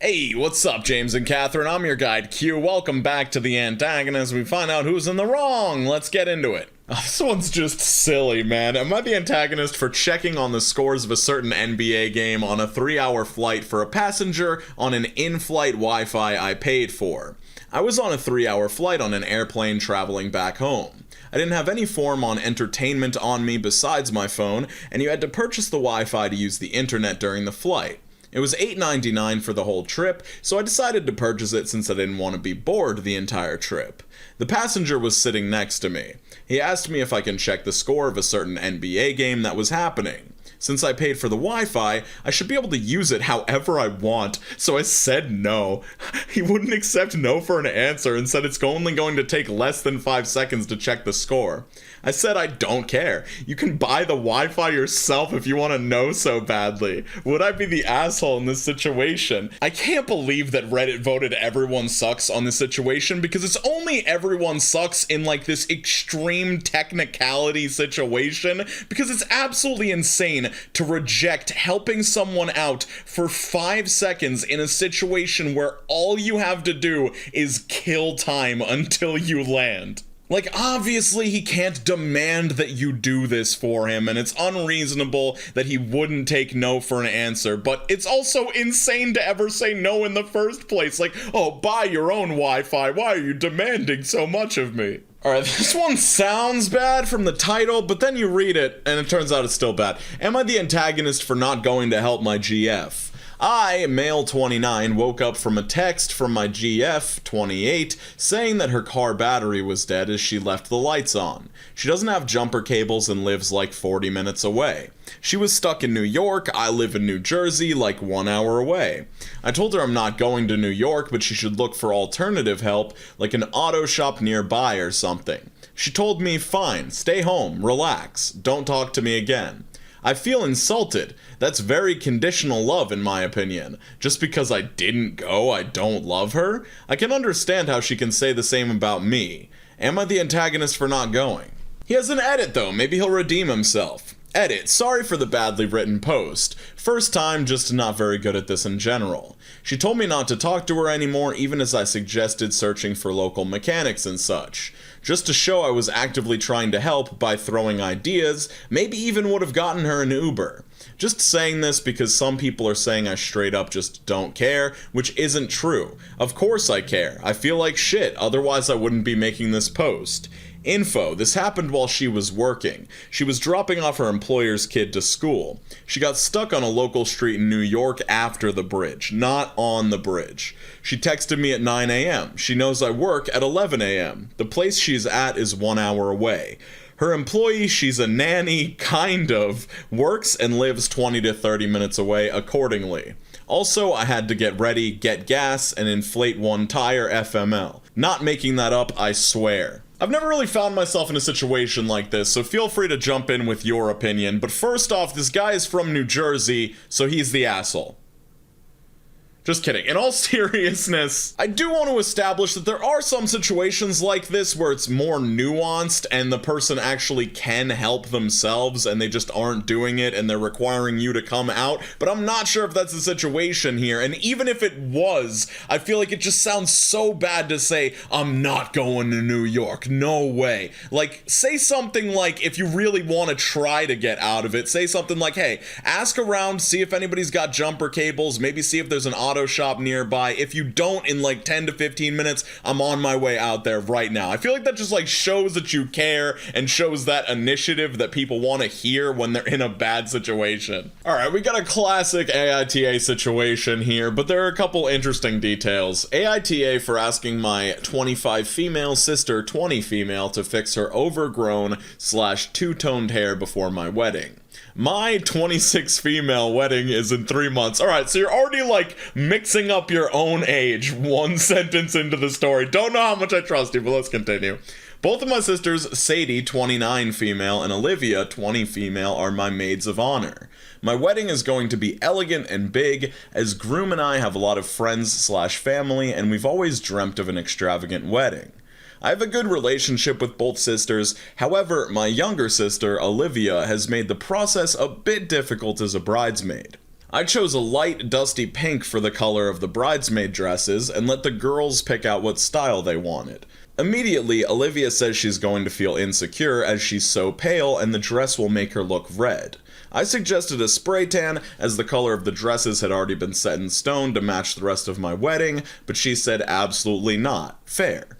Hey, what's up, James and Catherine? I'm your guide, Q. Welcome back to the Antagonist. We find out who's in the wrong. Let's get into it. This one's just silly, man. Am I the antagonist for checking on the scores of a certain NBA game on a 3-hour flight for a passenger on an in-flight Wi-Fi I paid for? I was on a 3-hour flight on an airplane traveling back home. I didn't have any form on entertainment on me besides my phone, and you had to purchase the Wi-Fi to use the internet during the flight. It was $8.99 for the whole trip, so I decided to purchase it since I didn't want to be bored the entire trip. The passenger was sitting next to me. He asked me if I can check the score of a certain NBA game that was happening. Since I paid for the Wi-Fi, I should be able to use it however I want, so I said no. He wouldn't accept no for an answer and said it's only going to take less than 5 seconds to check the score. I said I don't care. You can buy the Wi-Fi yourself if you want to know so badly. Would I be the asshole in this situation? I can't believe that Reddit voted everyone sucks on this situation because it's only everyone sucks in like this extreme technicality situation because it's absolutely insane to reject helping someone out for 5 seconds in a situation where all you have to do is kill time until you land. Like, obviously he can't demand that you do this for him, and it's unreasonable that he wouldn't take no for an answer, but it's also insane to ever say no in the first place. Like, oh, buy your own Wi-Fi, why are you demanding so much of me? Alright, this one sounds bad from the title, but then you read it, and it turns out it's still bad. Am I the antagonist for not going to help my GF? I, male 29, woke up from a text from my GF, 28, saying that her car battery was dead as she left the lights on. She doesn't have jumper cables and lives like 40 minutes away. She was stuck in New York, I live in New Jersey, like 1 hour away. I told her I'm not going to New York, but she should look for alternative help, like an auto shop nearby or something. She told me, fine, stay home, relax, don't talk to me again. I feel insulted. That's very conditional love in my opinion. Just because I didn't go, I don't love her? I can understand how she can say the same about me. Am I the antagonist for not going? He has an edit though, maybe he'll redeem himself. Edit, sorry for the badly written post. First time, just not very good at this in general. She told me not to talk to her anymore even as I suggested searching for local mechanics and such. Just to show I was actively trying to help by throwing ideas, maybe even would have gotten her an Uber. Just saying this because some people are saying I straight up just don't care, which isn't true. Of course I care. I feel like shit, otherwise I wouldn't be making this post. Info, this happened while she was working. She was dropping off her employer's kid to school. She got stuck on a local street in New York after the bridge, not on the bridge. She texted me at 9 a.m. She knows I work at 11 a.m. The place she's at is 1 hour away. Her employee, she's a nanny, kind of, works and lives 20 to 30 minutes away accordingly. Also, I had to get ready, get gas, and inflate one tire FML. Not making that up, I swear. I've never really found myself in a situation like this, so feel free to jump in with your opinion, but first off, this guy is from New Jersey, so he's the asshole. Just kidding. In all seriousness, I do want to establish that there are some situations like this where it's more nuanced and the person actually can help themselves and they just aren't doing it and they're requiring you to come out, but I'm not sure if that's the situation here, and even if it was, I feel like it just sounds so bad to say, I'm not going to New York, no way. Like, say something like, if you really want to try to get out of it, say something like, hey, ask around, see if anybody's got jumper cables, maybe see if there's an auto shop nearby. If you don't, in like 10 to 15 minutes, I'm on my way out there right now. I feel like that just like shows that you care and shows that initiative that people want to hear when they're in a bad situation. Alright, we got a classic AITA situation here, but there are a couple interesting details. AITA for asking my 25 female sister 20 female to fix her overgrown / two-toned hair before my wedding. My 26 female wedding is in 3 months. Alright, so you're already like mixing up your own age one sentence into the story. Don't know how much I trust you, but let's continue. Both of my sisters, Sadie, 29 female, and Olivia, 20 female, are my maids of honor. My wedding is going to be elegant and big, as groom and I have a lot of friends / family, and we've always dreamt of an extravagant wedding. I have a good relationship with both sisters, however, my younger sister, Olivia, has made the process a bit difficult as a bridesmaid. I chose a light, dusty pink for the color of the bridesmaid dresses and let the girls pick out what style they wanted. Immediately, Olivia says she's going to feel insecure as she's so pale and the dress will make her look red. I suggested a spray tan as the color of the dresses had already been set in stone to match the rest of my wedding, but she said absolutely not. Fair.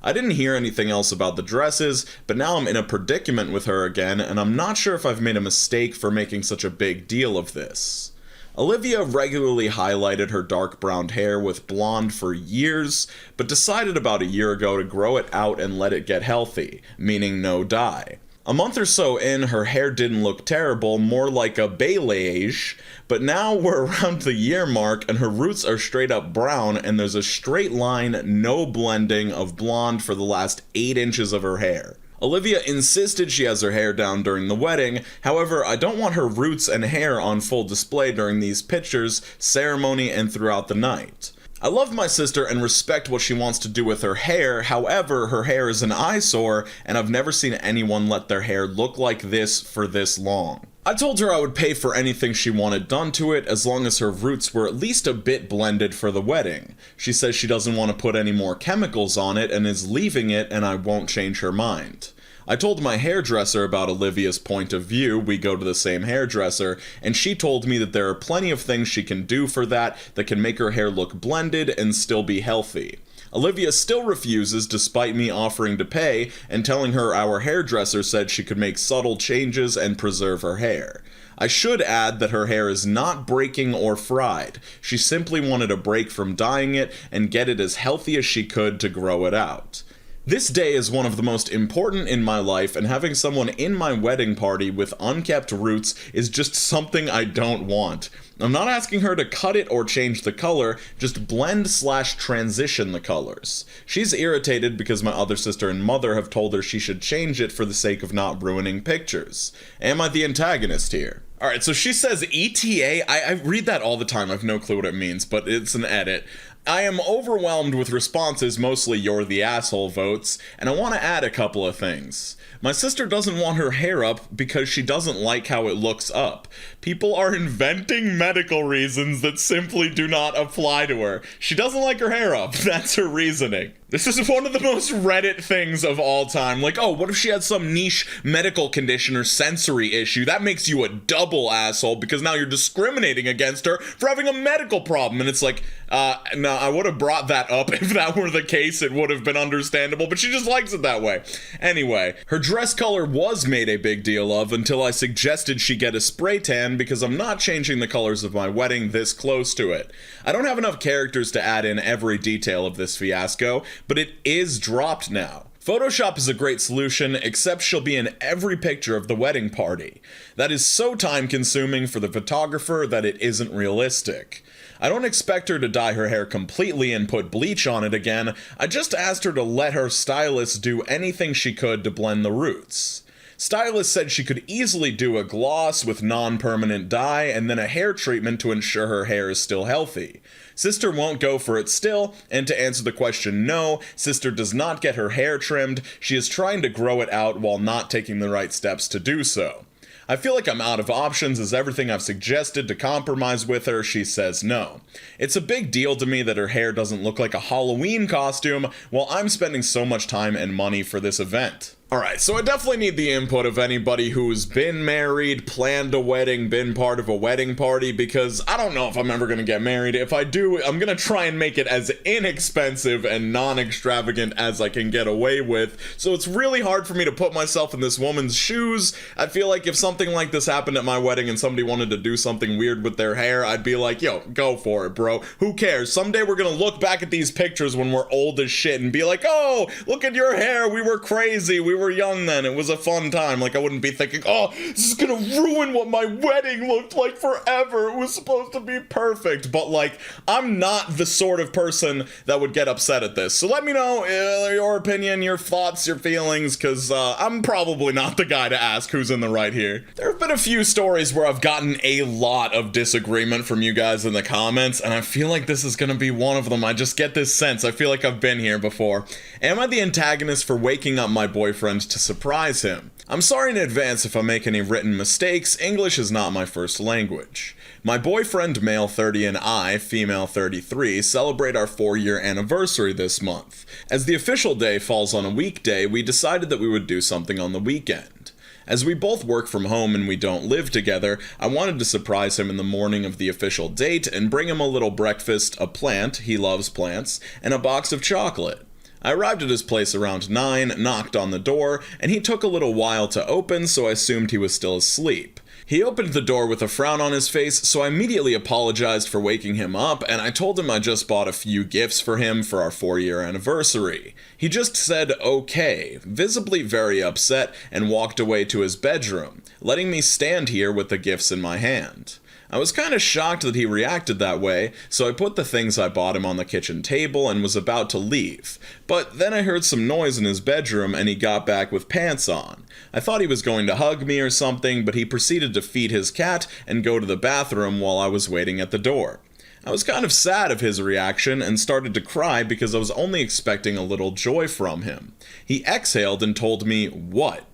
I didn't hear anything else about the dresses, but now I'm in a predicament with her again, and I'm not sure if I've made a mistake for making such a big deal of this. Olivia regularly highlighted her dark brown hair with blonde for years, but decided about a year ago to grow it out and let it get healthy, meaning no dye. A month or so in, her hair didn't look terrible, more like a balayage, but now we're around the year mark and her roots are straight up brown and there's a straight line, no blending of blonde for the last 8 inches of her hair. Olivia insisted she has her hair down during the wedding, however, I don't want her roots and hair on full display during these pictures, ceremony, and throughout the night. I love my sister and respect what she wants to do with her hair, however, her hair is an eyesore, and I've never seen anyone let their hair look like this for this long. I told her I would pay for anything she wanted done to it as long as her roots were at least a bit blended for the wedding. She says she doesn't want to put any more chemicals on it and is leaving it and I won't change her mind. I told my hairdresser about Olivia's point of view, we go to the same hairdresser, and she told me that there are plenty of things she can do for that can make her hair look blended and still be healthy. Olivia still refuses despite me offering to pay and telling her our hairdresser said she could make subtle changes and preserve her hair. I should add that her hair is not breaking or fried. She simply wanted a break from dyeing it and get it as healthy as she could to grow it out. This day is one of the most important in my life, and having someone in my wedding party with unkept roots is just something I don't want. I'm not asking her to cut it or change the color, just blend/transition the colors. She's irritated because my other sister and mother have told her she should change it for the sake of not ruining pictures. Am I the antagonist here? Alright, so she says ETA. I read that all the time, I have no clue what it means, but it's an edit. I am overwhelmed with responses, mostly you're the asshole votes, and I want to add a couple of things. My sister doesn't want her hair up because she doesn't like how it looks up. People are inventing medical reasons that simply do not apply to her. She doesn't like her hair up, that's her reasoning. This is one of the most Reddit things of all time. Like, oh, what if she had some niche medical condition or sensory issue? That makes you a double asshole because now you're discriminating against her for having a medical problem. And it's like, no, I would have brought that up if that were the case. It would have been understandable, but she just likes it that way. Anyway, her dress color was made a big deal of until I suggested she get a spray tan because I'm not changing the colors of my wedding this close to it. I don't have enough characters to add in every detail of this fiasco, but it is dropped now. Photoshop is a great solution, except she'll be in every picture of the wedding party. That is so time-consuming for the photographer that it isn't realistic. I don't expect her to dye her hair completely and put bleach on it again, I just asked her to let her stylist do anything she could to blend the roots. Stylist said she could easily do a gloss with non-permanent dye and then a hair treatment to ensure her hair is still healthy. Sister won't go for it still, and to answer the question, no, sister does not get her hair trimmed. She is trying to grow it out while not taking the right steps to do so. I feel like I'm out of options as everything I've suggested to compromise with her, she says no. It's a big deal to me that her hair doesn't look like a Halloween costume while I'm spending so much time and money for this event. Alright, so I definitely need the input of anybody who's been married, planned a wedding, been part of a wedding party, because I don't know if I'm ever gonna get married. If I do, I'm gonna try and make it as inexpensive and non-extravagant as I can get away with, so it's really hard for me to put myself in this woman's shoes. I feel like if something like this happened at my wedding and somebody wanted to do something weird with their hair, I'd be like, yo, go for it, bro. Who cares? Someday we're gonna look back at these pictures when we're old as shit and be like, oh, look at your hair, we were crazy, we were young then, it was a fun time. Like, I wouldn't be thinking, oh, this is gonna ruin what my wedding looked like forever, it was supposed to be perfect. But like, I'm not the sort of person that would get upset at this, so let me know your opinion, your thoughts, your feelings, because I'm probably not the guy to ask who's in the right here. There have been a few stories where I've gotten a lot of disagreement from you guys in the comments, and I feel like this is gonna be one of them. I just get this sense, I feel like I've been here before. Am I the antagonist for waking up my boyfriend to surprise him? I'm sorry in advance if I make any written mistakes, English is not my first language. My boyfriend, male 30, and I, female 33, celebrate our 4-year anniversary this month. As the official day falls on a weekday, we decided that we would do something on the weekend. As we both work from home and we don't live together, I wanted to surprise him in the morning of the official date and bring him a little breakfast, a plant, he loves plants, and a box of chocolate. I arrived at his place around 9, knocked on the door, and he took a little while to open, so I assumed he was still asleep. He opened the door with a frown on his face, so I immediately apologized for waking him up, and I told him I just bought a few gifts for him for our 4-year anniversary. He just said okay, visibly very upset, and walked away to his bedroom, letting me stand here with the gifts in my hand. I was kind of shocked that he reacted that way, so I put the things I bought him on the kitchen table and was about to leave. But then I heard some noise in his bedroom and he got back with pants on. I thought he was going to hug me or something, but he proceeded to feed his cat and go to the bathroom while I was waiting at the door. I was kind of sad of his reaction and started to cry because I was only expecting a little joy from him. He exhaled and told me, "What?"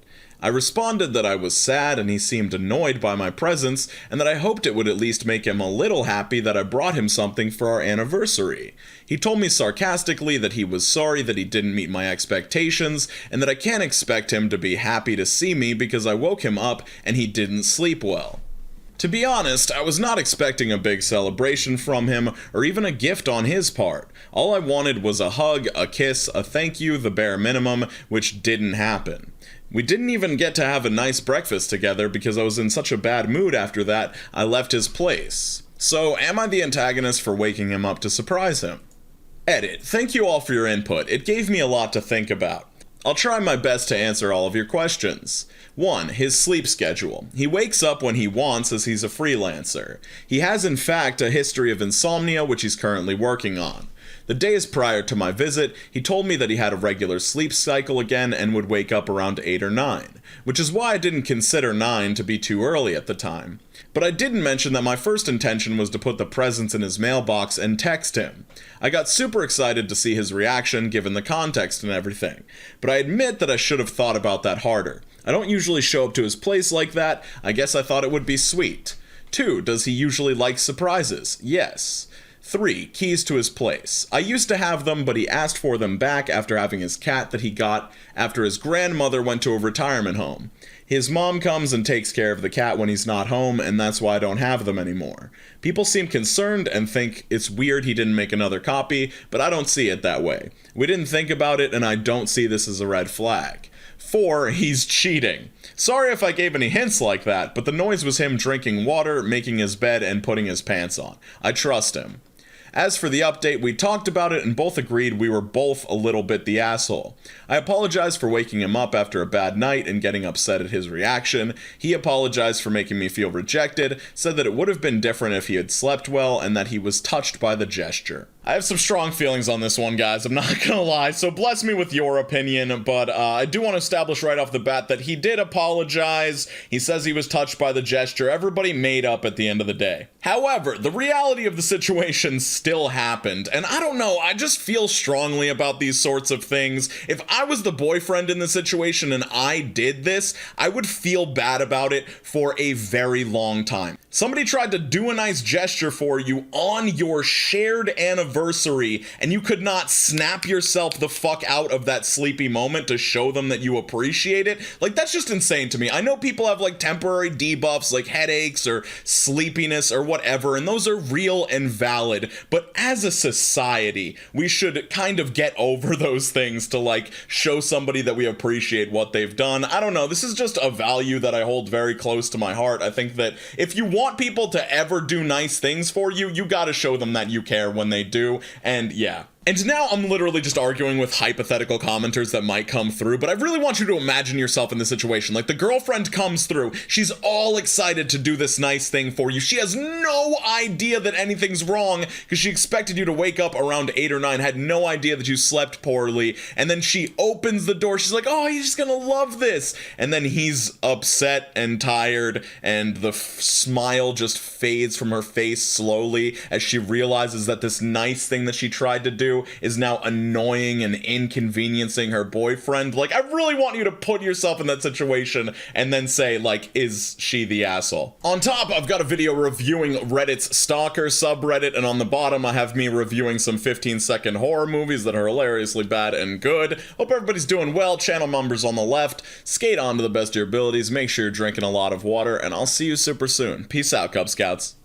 I responded that I was sad and he seemed annoyed by my presence and that I hoped it would at least make him a little happy that I brought him something for our anniversary. He told me sarcastically that he was sorry that he didn't meet my expectations and that I can't expect him to be happy to see me because I woke him up and he didn't sleep well. To be honest, I was not expecting a big celebration from him or even a gift on his part. All I wanted was a hug, a kiss, a thank you, the bare minimum, which didn't happen. We didn't even get to have a nice breakfast together because I was in such a bad mood after that, I left his place. So, am I the antagonist for waking him up to surprise him? Edit. Thank you all for your input. It gave me a lot to think about. I'll try my best to answer all of your questions. 1. His sleep schedule. He wakes up when he wants as he's a freelancer. He has in fact a history of insomnia which he's currently working on. The days prior to my visit, he told me that he had a regular sleep cycle again and would wake up around 8 or 9, which is why I didn't consider 9 to be too early at the time. But I didn't mention that my first intention was to put the presents in his mailbox and text him. I got super excited to see his reaction given the context and everything, but I admit that I should have thought about that harder. I don't usually show up to his place like that. I guess I thought it would be sweet. 2. Does he usually like surprises? Yes. 3. Keys to his place. I used to have them, but he asked for them back after having his cat that he got after his grandmother went to a retirement home. His mom comes and takes care of the cat when he's not home, and that's why I don't have them anymore. People seem concerned and think it's weird he didn't make another copy, but I don't see it that way. We didn't think about it, and I don't see this as a red flag. 4. He's cheating. Sorry if I gave any hints like that, but the noise was him drinking water, making his bed, and putting his pants on. I trust him. As for the update, we talked about it and both agreed we were both a little bit the asshole. I apologized for waking him up after a bad night and getting upset at his reaction. He apologized for making me feel rejected, said that it would have been different if he had slept well, and that he was touched by the gesture. I have some strong feelings on this one, guys, I'm not gonna lie, so bless me with your opinion, but I do want to establish right off the bat that he did apologize. He says he was touched by the gesture. Everybody made up at the end of the day. However, the reality of the situation still happened, and I don't know, I just feel strongly about these sorts of things. If I was the boyfriend in the situation and I did this, I would feel bad about it for a very long time. Somebody tried to do a nice gesture for you on your shared anniversary, and you could not snap yourself the fuck out of that sleepy moment to show them that you appreciate it. Like, that's just insane to me. I know people have like temporary debuffs like headaches or sleepiness or whatever, and those are real and valid, but as a society, we should kind of get over those things to like show somebody that we appreciate what they've done. I don't know, this is just a value that I hold very close to my heart. I think that if you want people to ever do nice things for you, you gotta show them that you care when they do, and yeah. And now I'm literally just arguing with hypothetical commenters that might come through, but I really want you to imagine yourself in this situation. Like, the girlfriend comes through, she's all excited to do this nice thing for you. She has no idea that anything's wrong because she expected you to wake up around 8 or 9, had no idea that you slept poorly, and then she opens the door, she's like, oh, he's just gonna love this, and then he's upset and tired, and the smile just fades from her face slowly as she realizes that this nice thing that she tried to do to is now annoying and inconveniencing her boyfriend. Like, I really want you to put yourself in that situation and then say, like, is she the asshole? On top, I've got a video reviewing Reddit's Stalker subreddit, and on the bottom I have me reviewing some 15-second horror movies that are hilariously bad and good. Hope everybody's doing well. Channel numbers on the left. Skate on to the best of your abilities. Make sure you're drinking a lot of water, and I'll see you super soon. Peace out, Cub Scouts.